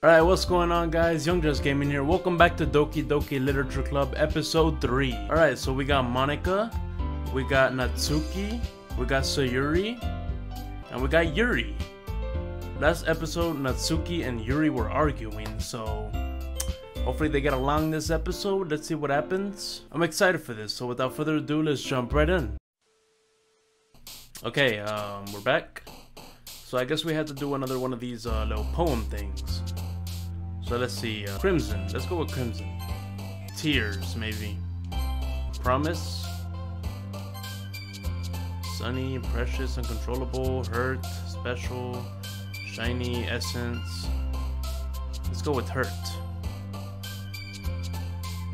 Alright, what's going on, guys? Young Just Gaming here. Welcome back to Doki Literature Club episode 3. Alright, so we got Monica, we got Natsuki, we got Sayuri, and we got Yuri. Last episode, Natsuki and Yuri were arguing, so hopefully they get along this episode. Let's see what happens. I'm excited for this, so without further ado, let's jump right in. Okay, we're back. So I guess we had to do another one of these little poem things. So let's see, Crimson, let's go with Crimson. Tears, maybe. Promise. Sunny, precious, uncontrollable, hurt, special, shiny, essence. Let's go with hurt.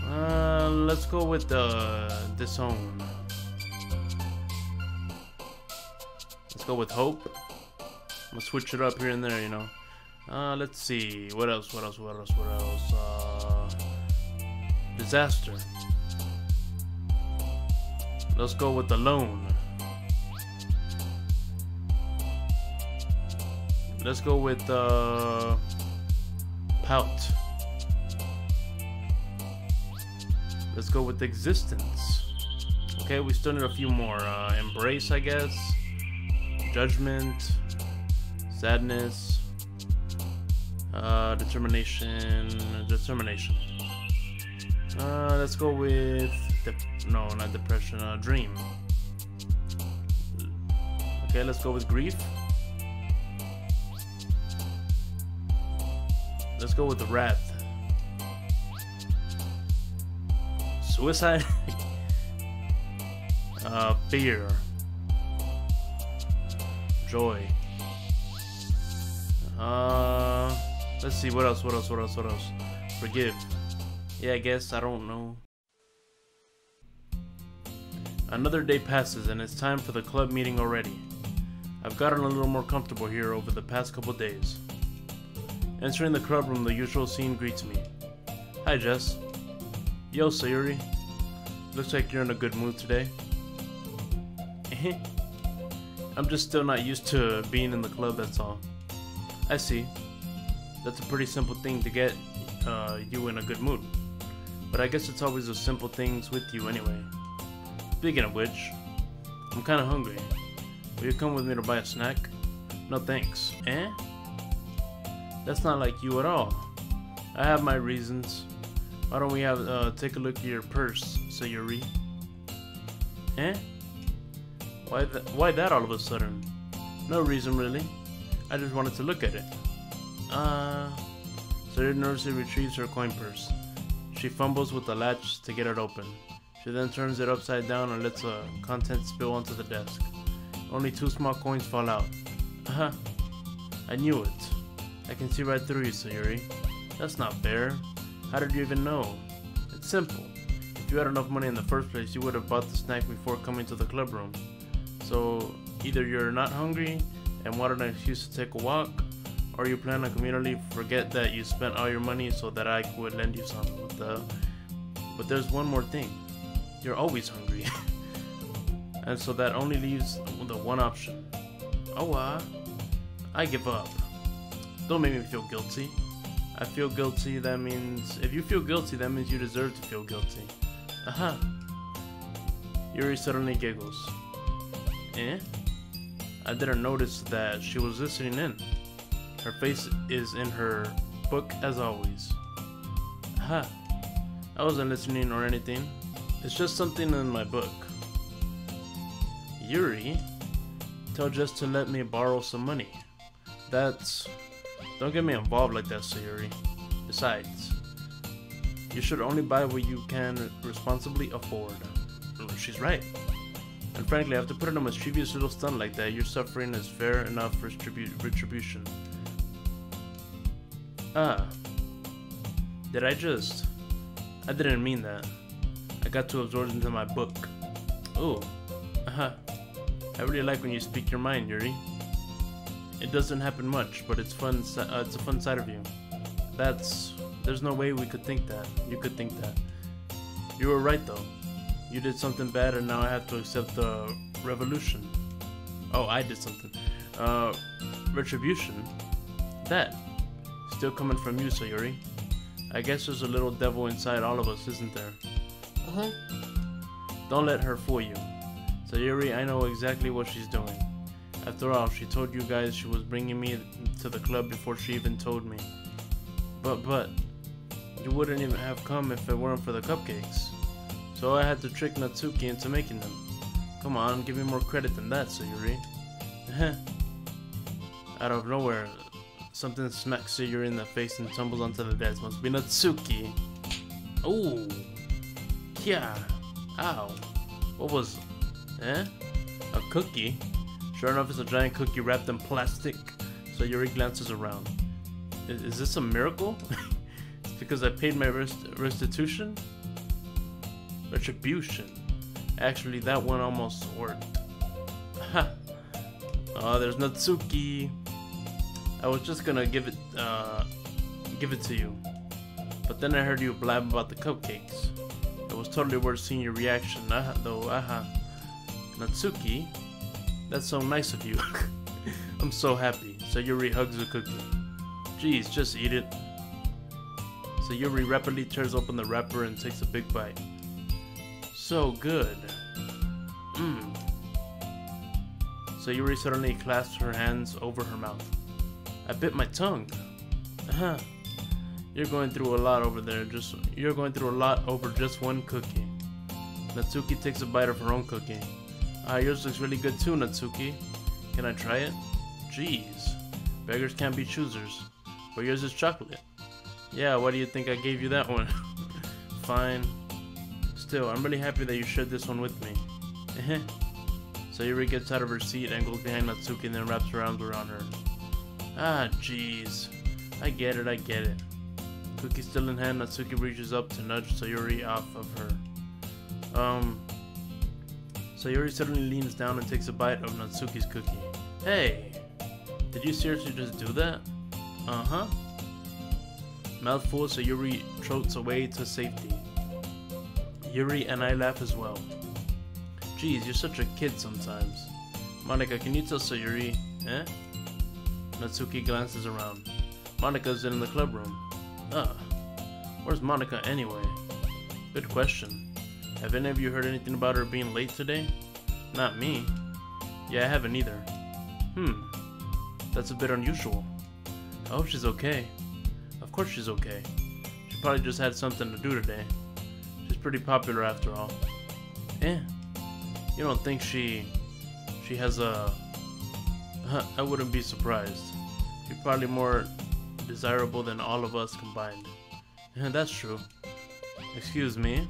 Let's go with disown. Let's go with hope. I'm gonna switch it up here and there, you know. Let's see, what else? Disaster. Let's go with alone. Let's go with pout. Let's go with existence. Okay, we still need a few more. Embrace, I guess. Judgment. Sadness. Determination. Let's go with no, not depression. Dream. Okay, let's go with grief. Let's go with wrath. Suicide. Fear. Joy. Let's see, what else? Forgive. Yeah, I guess, I don't know. Another day passes and it's time for the club meeting already. I've gotten a little more comfortable here over the past couple days. Entering the club room, the usual scene greets me. Hi, Jess. Yo, Sayuri. Looks like you're in a good mood today. I'm just still not used to being in the club, that's all. I see. That's a pretty simple thing to get you in a good mood. But I guess it's always the simple things with you anyway. Speaking of which, I'm kinda hungry. Will you come with me to buy a snack? No thanks. Eh? That's not like you at all. I have my reasons. Why don't we have take a look at your purse, Sayuri? Eh? Why that all of a sudden? No reason really. I just wanted to look at it. Sayuri nervously retrieves her coin purse. She fumbles with the latch to get it open. She then turns it upside down and lets the contents spill onto the desk. Only 2 small coins fall out. I knew it. I can see right through you, Sayuri. That's not fair. How did you even know? It's simple. If you had enough money in the first place, you would have bought the snack before coming to the club room. So, either you're not hungry and wanted an excuse to take a walk, or you plan on conveniently forget that you spent all your money so that I would lend you some. But there's one more thing. You're always hungry. And so that only leaves the one option. Oh, I give up. Don't make me feel guilty. I feel guilty, that means... If you feel guilty, that means you deserve to feel guilty. Yuri suddenly giggles. Eh? I didn't notice that she was listening in. Her face is in her book as always. I wasn't listening or anything. It's just something in my book. Yuri, tell Jess to let me borrow some money. Don't get me involved like that, Sayuri. Besides, you should only buy what you can responsibly afford. She's right. And frankly, after putting a mischievous little stunt like that, your suffering is fair enough retribution. I didn't mean that. I got too absorbed into my book. Ooh, I really like when you speak your mind, Yuri. It doesn't happen much, but it's fun. It's a fun side of you. There's no way we could think that. You could think that. You were right though. You did something bad and now I have to accept the revolution. Oh, I did something. Retribution? That. Still coming from you, Sayuri. I guess there's a little devil inside all of us, isn't there? Uh-huh. Don't let her fool you. Sayuri, I know exactly what she's doing. After all, she told you guys she was bringing me to the club before she even told me. But, you wouldn't even have come if it weren't for the cupcakes. So I had to trick Natsuki into making them. Come on, give me more credit than that, Sayuri. Out of nowhere, something smacks Sayuri in the face and tumbles onto the desk. Must be Natsuki. Ooh. Yeah. Ow. What was... A cookie? Sure enough, it's a giant cookie wrapped in plastic. Sayuri glances around. Is this a miracle? It's because I paid my restitution? Retribution. Actually, that one almost worked. Ha! Oh, there's Natsuki. I was just gonna give it to you. But then I heard you blab about the cupcakes. It was totally worth seeing your reaction, though. Natsuki? That's so nice of you. I'm so happy. Sayuri hugs the cookie. Jeez, just eat it. Sayuri rapidly tears open the wrapper and takes a big bite. So good. Sayuri suddenly clasps her hands over her mouth. I bit my tongue. You're going through a lot over there. You're going through a lot over just one cookie. Natsuki takes a bite of her own cookie. Yours looks really good too, Natsuki. Can I try it? Jeez. Beggars can't be choosers. But yours is chocolate. Yeah, why do you think I gave you that one? Fine. Still, I'm really happy that you shared this one with me. Sayuri gets out of her seat and goes behind Natsuki and then wraps her arms around her. Jeez. I get it. Cookie still in hand, Natsuki reaches up to nudge Sayuri off of her. Sayuri suddenly leans down and takes a bite of Natsuki's cookie. Hey! Did you seriously just do that? Uh-huh. Mouthful, Sayuri trots away to safety. Yuri and I laugh as well. Geez, you're such a kid sometimes. Monika, can you tell Sayuri, Natsuki glances around. Monika's in the club room. Where's Monika anyway? Good question. Have any of you heard anything about her being late today? Not me. Yeah, I haven't either. That's a bit unusual. I hope she's okay. Of course she's okay. She probably just had something to do today. She's pretty popular after all. You don't think she has a... I wouldn't be surprised. She's probably more desirable than all of us combined. That's true. Excuse me.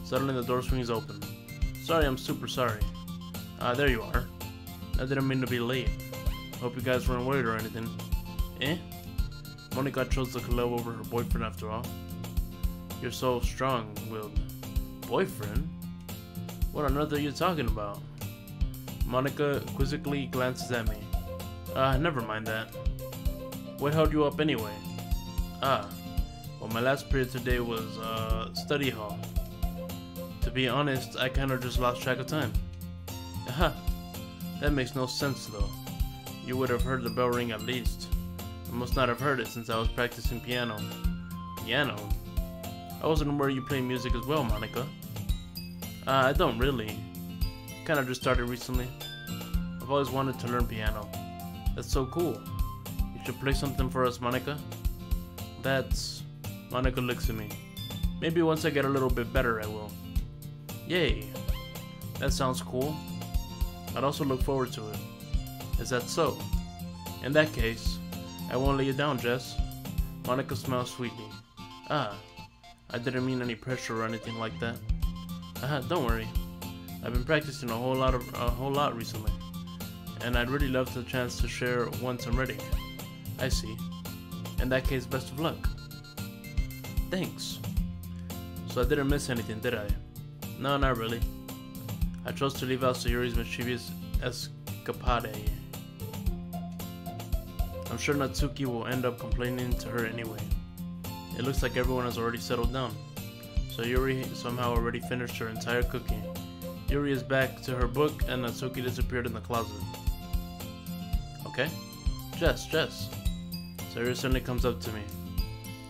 Suddenly the door swings open. Sorry, I'm super sorry. There you are. I didn't mean to be late. Hope you guys weren't worried or anything. Monika chose to glow over her boyfriend after all. You're so strong-willed. Boyfriend? What on earth are you talking about? Monika quizzically glances at me. Never mind that. What held you up anyway? Well, my last period today was, study hall. To be honest, I kinda just lost track of time. That makes no sense though. You would have heard the bell ring at least. I must not have heard it since I was practicing piano. Piano? I wasn't aware you play music as well, Monika. I don't really. Kinda just started recently. I've always wanted to learn piano. That's so cool. You should play something for us, Monika. Monika looks at me. Maybe once I get a little bit better, I will. Yay. That sounds cool. I'd also look forward to it. Is that so? In that case, I won't lay you down, Jess. Monika smiles sweetly. I didn't mean any pressure or anything like that. Don't worry. I've been practicing a whole lot recently, and I'd really love the chance to share once I'm ready. I see. In that case, best of luck. Thanks. So I didn't miss anything, did I? No, not really. I chose to leave out Sayuri's mischievous escapade. I'm sure Natsuki will end up complaining to her anyway. It looks like everyone has already settled down. So Yuri somehow already finished her entire cookie. Yuri is back to her book and Natsuki disappeared in the closet. Okay? Jess. Sayuri suddenly comes up to me.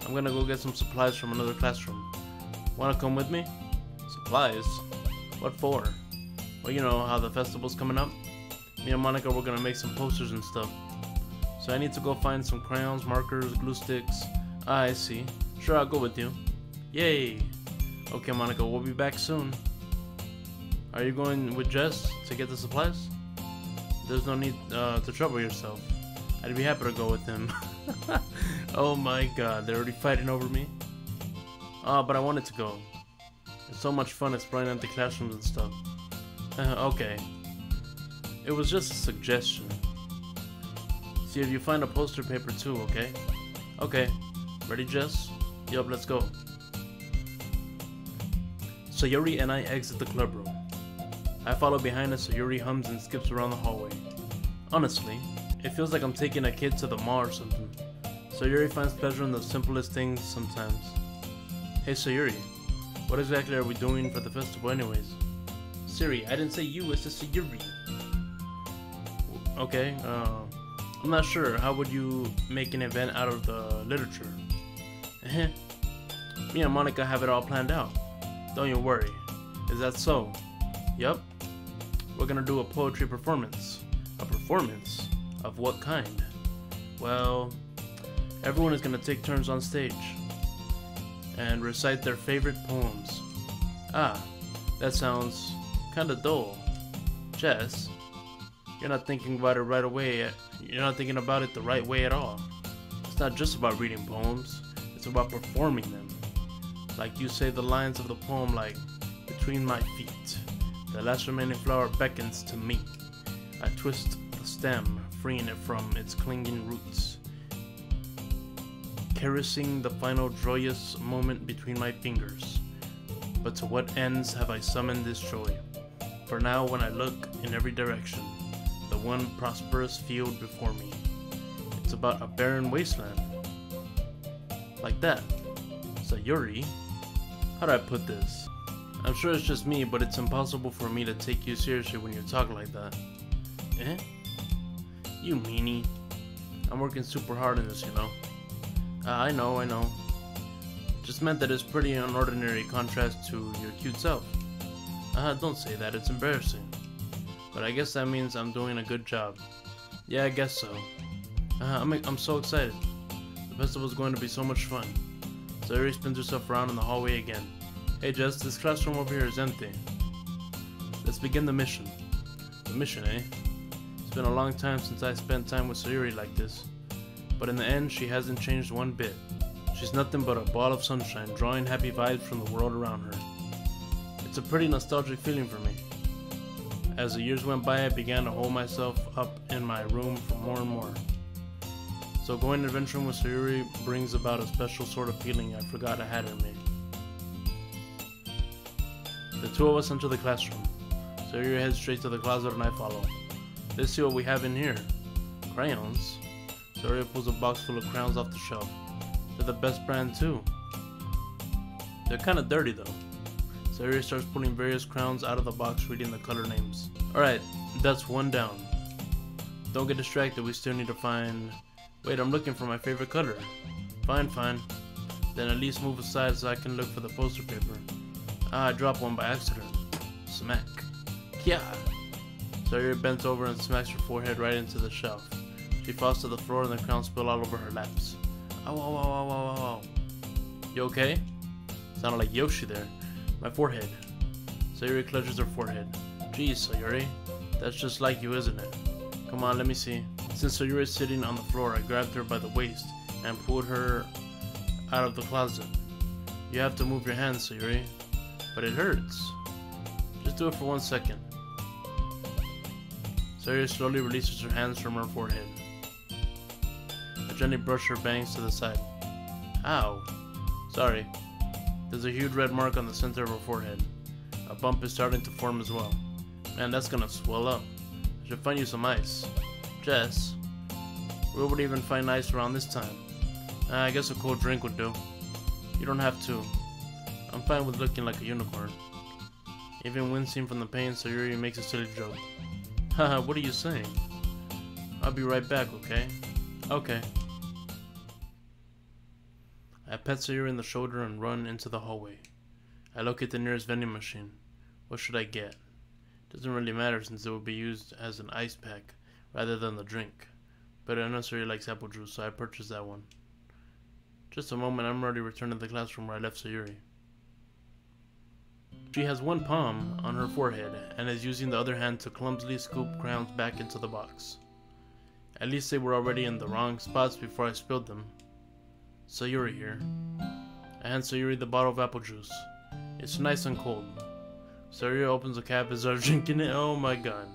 I'm gonna go get some supplies from another classroom. Wanna come with me? Supplies? What for? Well, you know how the festival's coming up? Me and Monica were gonna make some posters and stuff. So I need to go find some crayons, markers, glue sticks. Ah, I see. Sure, I'll go with you. Yay! Okay, Monica, we'll be back soon. Are you going with Jess to get the supplies? There's no need to trouble yourself. I'd be happy to go with him. Oh my god, they're already fighting over me? Oh, but I wanted to go. It's so much fun exploring empty classrooms and stuff. Okay. It was just a suggestion. See if you find a poster paper too, okay? Okay. Ready, Jess? Yup, let's go. Sayuri and I exit the club room. I follow behind as Sayuri hums and skips around the hallway. Honestly, it feels like I'm taking a kid to the mall or something. Sayuri finds pleasure in the simplest things sometimes. Hey Sayuri, what exactly are we doing for the festival anyways? Siri, I didn't say you, it's just Sayuri. Okay, I'm not sure. How would you make an event out of the literature? Me and Monica have it all planned out. Don't you worry. Is that so? Yup. We're gonna do a poetry performance. A performance? Of what kind? Well, everyone is gonna take turns on stage and recite their favorite poems. Ah, that sounds kinda dull. Jess, you're not thinking about it right away. You're not thinking about it the right way at all. It's not just about reading poems. It's about performing them. Like you say the lines of the poem like, between my feet, the last remaining flower beckons to me. I twist the stem, freeing it from its clinging roots, caressing the final joyous moment between my fingers. But to what ends have I summoned this joy? For now, when I look in every direction, the one prosperous field before me, it's about a barren wasteland. Like that. Sayuri, how do I put this? I'm sure it's just me, but it's impossible for me to take you seriously when you talk like that. Eh? You meanie. I'm working super hard on this, you know. I know. Just meant that it's pretty an ordinary contrast to your cute self. Don't say that, it's embarrassing. But I guess that means I'm doing a good job. Yeah, I guess so. I'm so excited. The festival's going to be so much fun. Sayuri spins herself around in the hallway again. Hey Jess, this classroom over here is empty. Let's begin the mission. The mission, eh? It's been a long time since I spent time with Sayuri like this. But in the end, she hasn't changed one bit. She's nothing but a ball of sunshine, drawing happy vibes from the world around her. It's a pretty nostalgic feeling for me. As the years went by, I began to hold myself up in my room for more and more. So going adventuring with Sayuri brings about a special sort of feeling I forgot I had in me. The two of us enter the classroom. Sayuri heads straight to the closet and I follow. Let's see what we have in here. Crayons? Sayuri pulls a box full of crayons off the shelf. They're the best brand too. They're kinda dirty though. Sayuri starts pulling various crayons out of the box, reading the color names. Alright, that's one down. Don't get distracted, we still need to find... Wait, I'm looking for my favorite color. Fine. Then at least move aside so I can look for the poster paper. Ah, I dropped one by accident. Smack. Yeah. Sayuri bends over and smacks her forehead right into the shelf. She falls to the floor and the crayons spill all over her laps. Ow. You okay? Sounded like Yoshi there. My forehead. Sayuri clutches her forehead. Geez, Sayuri. That's just like you, isn't it? Come on, let me see. Since Sayuri is sitting on the floor, I grabbed her by the waist and pulled her out of the closet. You have to move your hands, Sayuri. But it hurts. Just do it for 1 second. Sayuri slowly releases her hands from her forehead. I gently brush her bangs to the side. Ow. Sorry. There's a huge red mark on the center of her forehead. A bump is starting to form as well. Man, that's gonna swell up. I should find you some ice. Jess, where would even find ice around this time? I guess a cold drink would do. You don't have to. I'm fine with looking like a unicorn. Even wincing from the pain, Sayuri makes a silly joke. Haha, what are you saying? I'll be right back, okay? Okay. I pat Sayuri in the shoulder and run into the hallway. I locate the nearest vending machine. What should I get? Doesn't really matter since it will be used as an ice pack rather than the drink. But I know Sayuri likes apple juice, so I purchased that one. Just a moment, I'm already returned to the classroom where I left Sayuri. She has one palm on her forehead and is using the other hand to clumsily scoop crayons back into the box. At least they were already in the wrong spots before I spilled them. Sayuri here. I hand Sayuri the bottle of apple juice. It's nice and cold. Sayuri opens the cap and starts drinking it. Oh my god.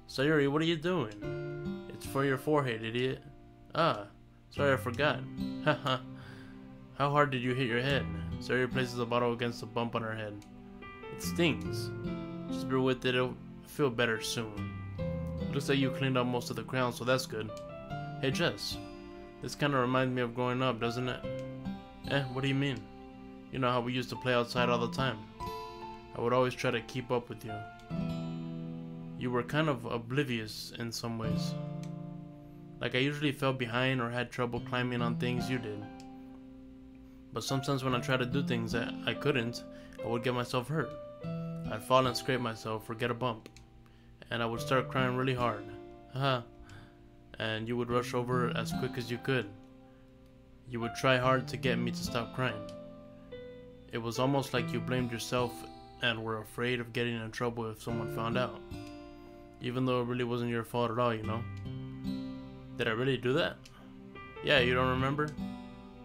Sayuri, what are you doing? It's for your forehead, idiot. Ah, sorry, I forgot. Haha. How hard did you hit your head? Sayuri places the bottle against the bump on her head. It stings. Just bear with it, it'll feel better soon. Looks like you cleaned up most of the crayons, so that's good. Hey Jess, this kinda reminds me of growing up, doesn't it? What do you mean? You know how we used to play outside all the time. I would always try to keep up with you. You were kind of oblivious in some ways. Like I usually fell behind or had trouble climbing on things you did. But sometimes when I tried to do things that I couldn't, I would get myself hurt. I'd fall and scrape myself or get a bump. And I would start crying really hard. Haha. And you would rush over as quick as you could. You would try hard to get me to stop crying. It was almost like you blamed yourself and were afraid of getting in trouble if someone found out. Even though it really wasn't your fault at all, you know? Did I really do that? Yeah, you don't remember?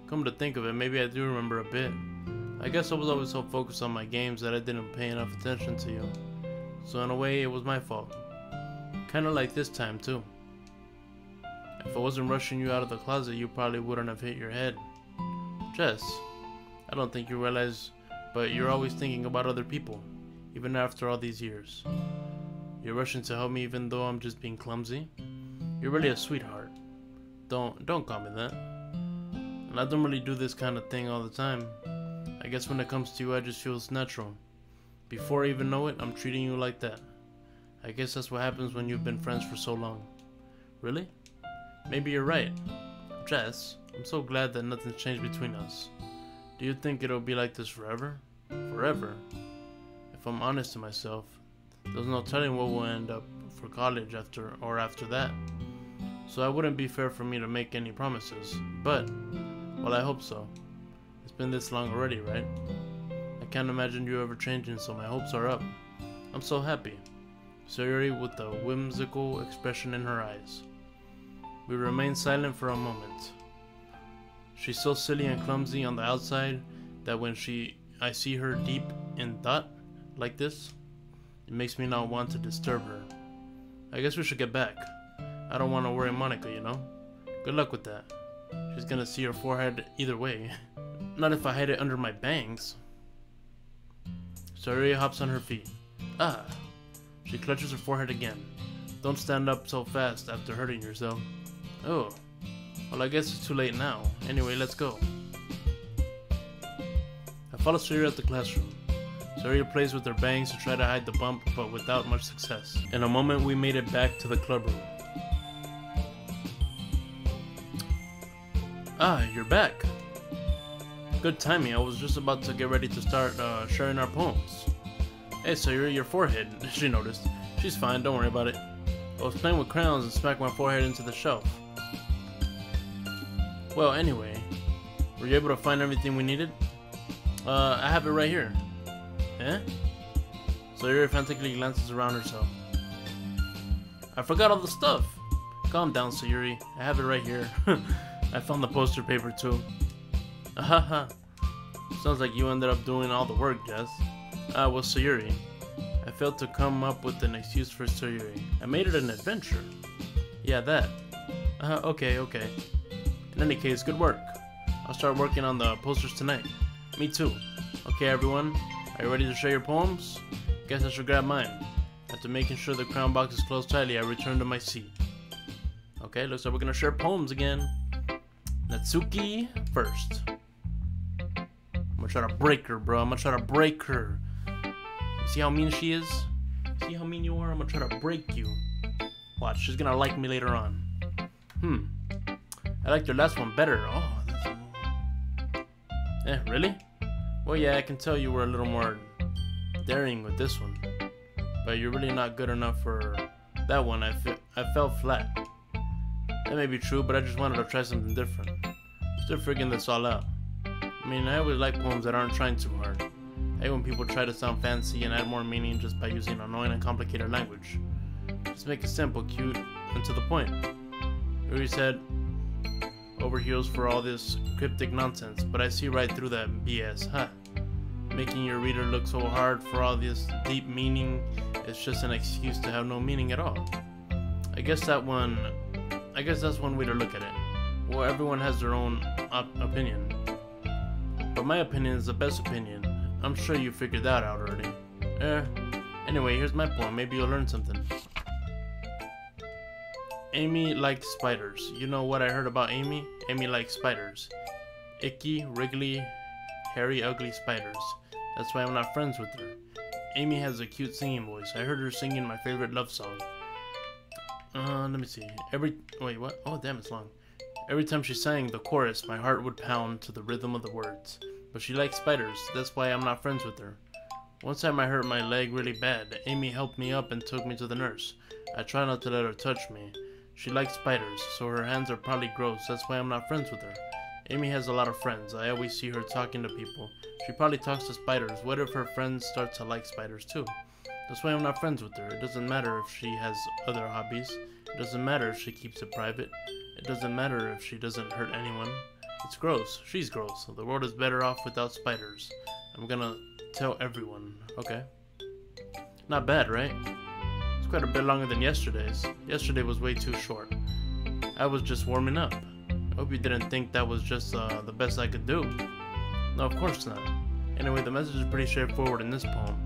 Come to think of it, maybe I do remember a bit. I guess I was always so focused on my games that I didn't pay enough attention to you. So in a way, it was my fault. Kinda like this time, too. If I wasn't rushing you out of the closet, you probably wouldn't have hit your head. Jess, I don't think you realize, but you're always thinking about other people, even after all these years. You're rushing to help me even though I'm just being clumsy. You're really a sweetheart. Don't call me that. And I don't really do this kind of thing all the time. I guess when it comes to you, I just feel it's natural. Before I even know it, I'm treating you like that. I guess that's what happens when you've been friends for so long. Really? Maybe you're right. Jess, I'm so glad that nothing's changed between us. Do you think it'll be like this forever? Forever? If I'm honest to myself, there's no telling what we'll end up for college after that. So it wouldn't be fair for me to make any promises. But, well, I hope so. It's been this long already, right? I can't imagine you ever changing, so my hopes are up. I'm so happy. Sayuri with a whimsical expression in her eyes. We remain silent for a moment. She's so silly and clumsy on the outside that when I see her deep in thought like this, it makes me not want to disturb her. I guess we should get back. I don't want to worry Monica, you know? Good luck with that. She's gonna see her forehead either way. Not if I hide it under my bangs. Sayuri hops on her feet. Ah! She clutches her forehead again. Don't stand up so fast after hurting yourself. Oh. Well, I guess it's too late now. Anyway, let's go. I follow Sayuri out the classroom. Sayuri plays with her bangs to try to hide the bump, but without much success. In a moment, we made it back to the club room. Ah, you're back. Good timing. I was just about to get ready to start sharing our poems. Hey, Sayuri, your forehead. She noticed. She's fine. Don't worry about it. I was playing with crayons and smacked my forehead into the shelf. Well, anyway, were you able to find everything we needed? I have it right here. Eh? Sayuri frantically glances around herself. I forgot all the stuff. Calm down, Sayuri. I have it right here. I found the poster paper too. Haha. Sounds like you ended up doing all the work, Jess. Well, Sayuri. I failed to come up with an excuse for Sayuri. I made it an adventure. Yeah, that. Okay. In any case, good work. I'll start working on the posters tonight. Me too. Okay, everyone. Are you ready to share your poems? Guess I should grab mine. After making sure the crown box is closed tightly, I return to my seat. Okay, looks like we're gonna share poems again. Natsuki first. I'm gonna try to break her, bro. I'm gonna try to break her. See how mean she is? See how mean you are? I'm gonna try to break you. Watch, she's gonna like me later on. I liked your last one better. Oh, that's... Really? Well, yeah, I can tell you were a little more daring with this one. But you're really not good enough for that one. I fell flat. That may be true, but I just wanted to try something different. Still figuring this all out. I mean, I always like poems that aren't trying too hard. I hate when people try to sound fancy and add more meaning just by using annoying and complicated language. Just make it simple, cute, and to the point. Yuri said, over heels for all this cryptic nonsense, but I see right through that BS, huh? Making your reader look so hard for all this deep meaning is just an excuse to have no meaning at all. I guess that's one way to look at it. Well, everyone has their own opinion. But my opinion is the best opinion. I'm sure you figured that out already. Anyway, here's my poem. Maybe you'll learn something. Amy liked spiders. You know what I heard about Amy? Amy likes spiders. Icky, wriggly, hairy, ugly spiders. That's why I'm not friends with her. Amy has a cute singing voice. I heard her singing my favorite love song. Let me see. Wait, what? Oh, damn, it's long. Every time she sang the chorus, my heart would pound to the rhythm of the words. But she likes spiders. That's why I'm not friends with her. One time I hurt my leg really bad. Amy helped me up and took me to the nurse. I try not to let her touch me. She likes spiders, so her hands are probably gross. That's why I'm not friends with her. Amy has a lot of friends. I always see her talking to people. She probably talks to spiders. What if her friends start to like spiders too? That's why I'm not friends with her. It doesn't matter if she has other hobbies. It doesn't matter if she keeps it private. It doesn't matter if she doesn't hurt anyone. It's gross. She's gross. The world is better off without spiders. I'm gonna tell everyone. Okay. Not bad, right? It's quite a bit longer than yesterday's. Yesterday was way too short. I was just warming up. I hope you didn't think that was just the best I could do. No, of course not. Anyway, the message is pretty straightforward in this poem.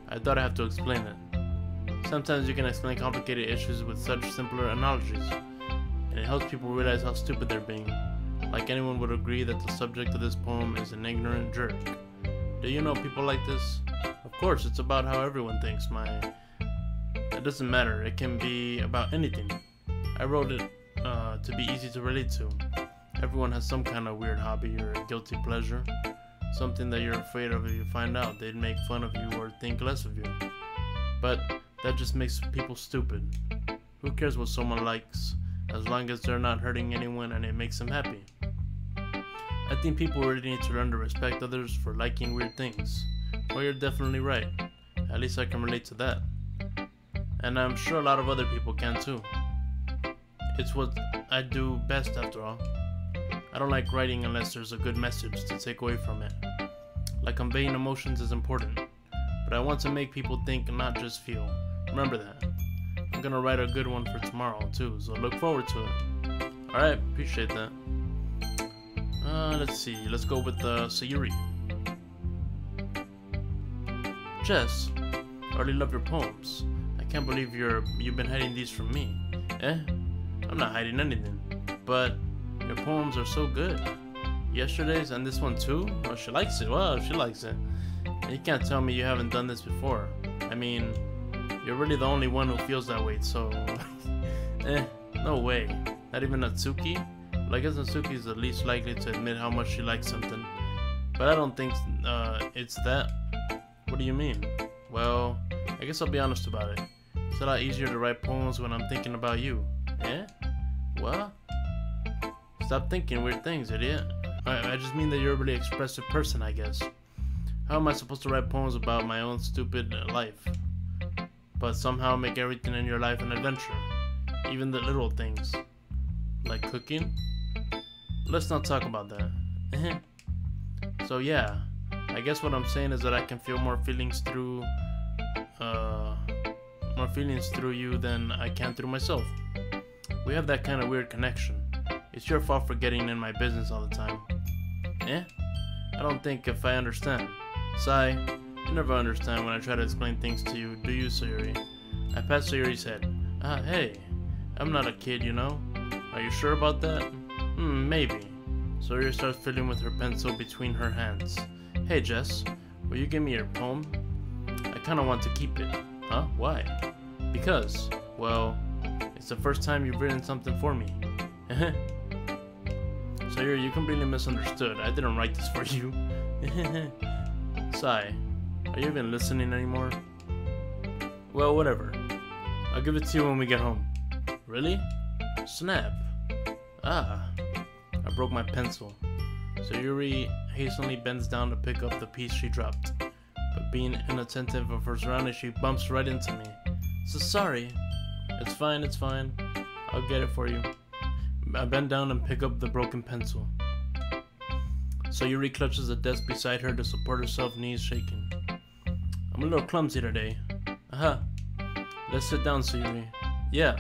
I thought I'd have to explain it. Sometimes you can explain complicated issues with such simpler analogies, and it helps people realize how stupid they're being. Like anyone would agree that the subject of this poem is an ignorant jerk. Do you know people like this? Of course, it's about how everyone thinks. It doesn't matter. It can be about anything. I wrote it to be easy to relate to. Everyone has some kind of weird hobby or guilty pleasure. Something that you're afraid of if you find out. They'd make fun of you or think less of you. But that just makes people stupid. Who cares what someone likes, as long as they're not hurting anyone and it makes them happy? I think people really need to learn to respect others for liking weird things. Well, you're definitely right. At least I can relate to that. And I'm sure a lot of other people can too. It's what I do best after all. I don't like writing unless there's a good message to take away from it. Like conveying emotions is important, but I want to make people think and not just feel. Remember that. I'm gonna write a good one for tomorrow too, so look forward to it. Alright, appreciate that. Let's see, let's go with Sayuri. Jess, I already love your poems. I can't believe you've been hiding these from me. I'm not hiding anything, but your poems are so good. Yesterday's and this one too? Oh, she likes it. Wow, she likes it. And you can't tell me you haven't done this before. I mean, you're really the only one who feels that way, so... no way. Not even Natsuki? Well, I guess Natsuki is the least likely to admit how much she likes something. But I don't think it's that. What do you mean? Well, I guess I'll be honest about it. It's a lot easier to write poems when I'm thinking about you. What? Stop thinking weird things, idiot. I just mean that you're a really expressive person, I guess. How am I supposed to write poems about my own stupid life, but somehow make everything in your life an adventure? Even the little things. Like cooking? Let's not talk about that. So yeah, I guess what I'm saying is that I can feel more feelings through you than I can through myself. We have that kind of weird connection. It's your fault for getting in my business all the time. I don't think if I understand. Sai, you never understand when I try to explain things to you, do you, Sayuri? I pat Sayuri's head. Hey, I'm not a kid, you know? Are you sure about that? Maybe. Sayuri starts fiddling with her pencil between her hands. Hey, Jess, will you give me your poem? I kinda want to keep it. Huh? Why? Because, well, it's the first time you've written something for me. Sayuri, you completely misunderstood. I didn't write this for you. Sai, are you even listening anymore? Well, whatever. I'll give it to you when we get home. Really? Snap. Ah. I broke my pencil. Sayuri hastily bends down to pick up the piece she dropped. But being inattentive of her surroundings, she bumps right into me. So sorry. It's fine, it's fine. I'll get it for you. I bend down and pick up the broken pencil. Sayuri clutches the desk beside her to support herself, knees shaking. I'm a little clumsy today. Aha. Let's sit down, Sayuri. Yeah.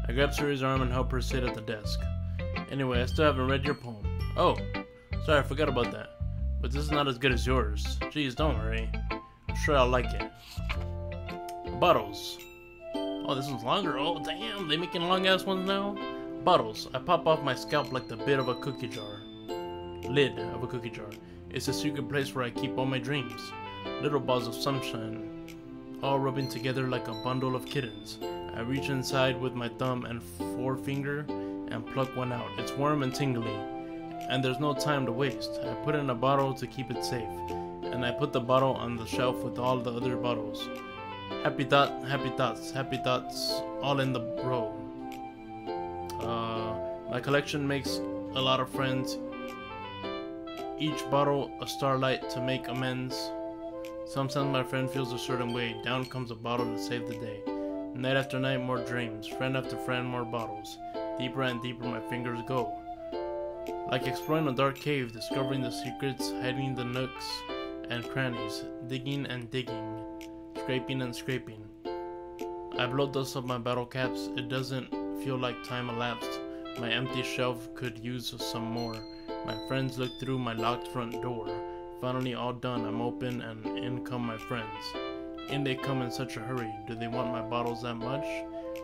I grab Sayuri's arm and help her sit at the desk. Anyway, I still haven't read your poem. Oh, sorry, I forgot about that. But this is not as good as yours. Jeez, don't worry. I'm sure I'll like it. Bottles. Oh, this one's longer. Oh, damn. They making long-ass ones now? Bottles. I pop off my scalp like the bit of a cookie jar. Lid of a cookie jar. It's a secret place where I keep all my dreams. Little balls of sunshine, all rubbing together like a bundle of kittens. I reach inside with my thumb and forefinger and pluck one out. It's warm and tingly, and there's no time to waste. I put it in a bottle to keep it safe, and I put the bottle on the shelf with all the other bottles. Happy thoughts, all in the row. My collection makes a lot of friends. Each bottle a starlight to make amends. Sometimes my friend feels a certain way. Down comes a bottle to save the day. Night after night, more dreams. Friend after friend, more bottles. Deeper and deeper my fingers go. Like exploring a dark cave, discovering the secrets, hiding the nooks and crannies, digging and digging, scraping and scraping. I blow dust up my bottle caps. It doesn't feel like time elapsed. My empty shelf could use some more. My friends look through my locked front door. Finally all done, I'm open and in come my friends. In they come in such a hurry. Do they want my bottles that much?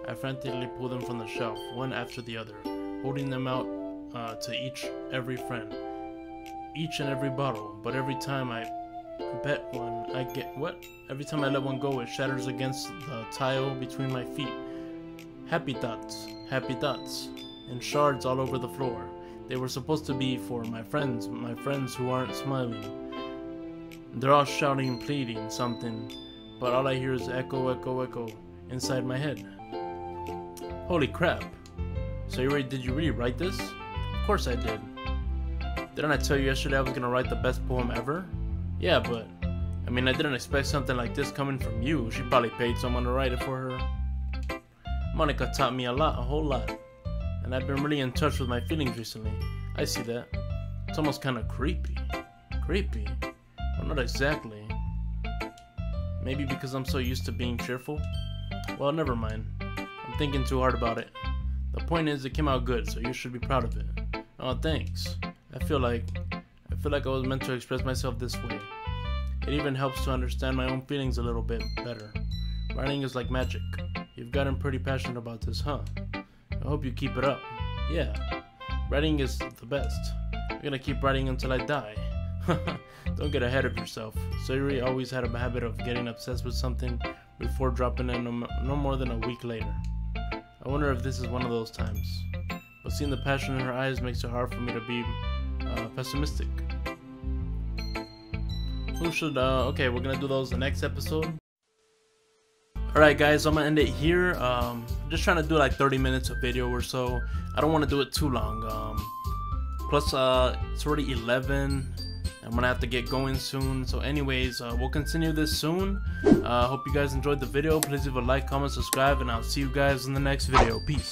I frantically pull them from the shelf, one after the other, holding them out to every friend. Each and every bottle, but every time I bet one, I get what? Every time I let one go, it shatters against the tile between my feet. Happy thoughts, in shards all over the floor. They were supposed to be for my friends who aren't smiling. They're all shouting, pleading something, but all I hear is echo, echo, echo inside my head. Holy crap. Sayuri, did you really write this? Of course I did. Didn't I tell you yesterday I was gonna write the best poem ever? Yeah, but I mean, I didn't expect something like this coming from you. She probably paid someone to write it for her. Monica taught me a whole lot. And I've been really in touch with my feelings recently. I see that. It's almost kind of creepy. Creepy? Well, not exactly. Maybe because I'm so used to being cheerful? Well, never mind. I'm thinking too hard about it. The point is, it came out good, so you should be proud of it. Oh, thanks. I feel like I was meant to express myself this way. It even helps to understand my own feelings a little bit better. Writing is like magic. You've gotten pretty passionate about this, huh? I hope you keep it up. Yeah, writing is the best. I'm gonna keep writing until I die. Don't get ahead of yourself. Sayuri always had a habit of getting obsessed with something before dropping it no more than a week later. I wonder if this is one of those times. But seeing the passion in her eyes makes it hard for me to be pessimistic. Okay, we're gonna do those the next episode. Alright guys, I'm gonna end it here. Just trying to do like 30 minutes of video or so. I don't want to do it too long. Plus it's already 11. I'm gonna have to get going soon. So anyways, we'll continue this soon. Hope you guys enjoyed the video. Please leave a like, comment, subscribe, and I'll see you guys in the next video. Peace.